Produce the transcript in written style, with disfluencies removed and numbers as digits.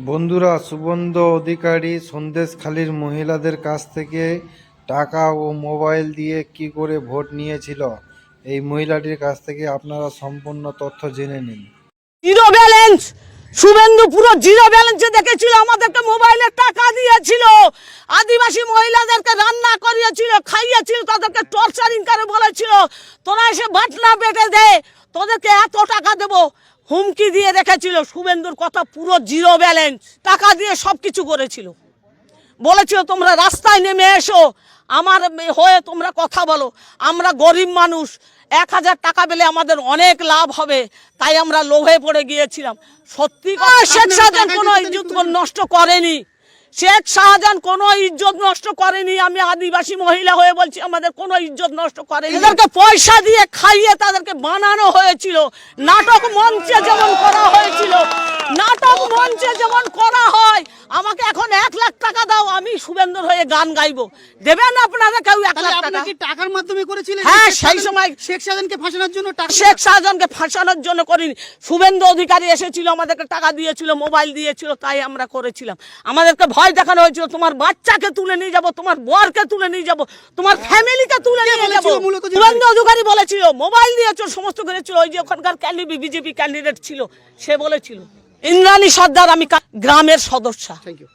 বন্ধুরা, শুভেন্দু অধিকারী সন্দেশখালীর মহিলাদের কাছ থেকে টাকা ও মোবাইল দিয়ে কি করে ভোট নিয়েছিল, এই মহিলাটির কাছ থেকে আপনারা সম্পূর্ণ তথ্য জেনে নিন। জিরো ব্যালেন্স শুভেন্দু পুরো জিরো ব্যালেন্সে দেখেছিল, আমাদেরকে মোবাইলের টাকা দিয়েছিল, আদিবাসী মহিলাদেরকে রান্না করিয়েছিল, খাইয়েছিল, তাদেরকে টর্চারিং করে বলেছিল তোরা এসে বাটনা বেটে দে, তোদেরকে এত টাকা দেবো, হুমকি দিয়ে রেখেছিল। শুভেন্দুর কথা পুরো জিরো ব্যালেন্স, টাকা দিয়ে সব কিছু করেছিল। বলেছিল তোমরা রাস্তায় নেমে এসো, আমার হয়ে তোমরা কথা বলো, আমরা গরিব মানুষ, 1000 টাকা পেলে আমাদের অনেক লাভ হবে, তাই আমরা লোভে পড়ে গিয়েছিলাম। সত্যি শেখ শাহজাহান কোনো ইজ্জত নষ্ট করেনি, শেখ শাহজাহান কোনো ইজ্জত নষ্ট করেনি। আমি আদিবাসী মহিলা হয়ে বলছি, আমাদের কোনো ইজ্জত নষ্ট করেনি। এদেরকে পয়সা দিয়ে খাইয়ে তাদেরকে বানানো হয়েছিল, নাটক মঞ্চে যেমন করা হয়েছিল, নাটক মঞ্চে যেমন করা হয়। আমাকে এখন 1 লাখ টাকা দাও, আমি শুভেন্দুর হয়ে গান গাইবো, দেবেন আপনারা কেউ 1 লাখ টাকা? কি টাকার মাধ্যমে করেছিলেন? হ্যাঁ, সেই সময় শেখ শাহজাহানকে ফাঁসানোর জন্য টাকা। শেখ শাহজাহানকে ফাঁসানোর জন্য করিনি, শুভেন্দু অধিকারী এসেছিল, আমাদেরকে টাকা দিয়েছিল, মোবাইল দিয়েছিল, তাই আমরা করেছিলাম। আমাদেরকে ভয় দেখানো হয়েছিল, তোমার বাচ্চাকে তুলে নিয়ে যাব, তোমার বরকে তুলে নিয়ে যাব, তোমার ফ্যামিলিকে তুলে নিয়ে যাব। শুভেন্দু অধিকারী বলেছিল, মোবাইল দিয়েছিল, সমস্ত করেছিল। ওই যে ওখানকার বিজেপি ক্যান্ডিডেট ছিল, সে বলেছিল। ইন্দ্রাণী সর্দার, আমি গ্রামের সদস্য। Thank you.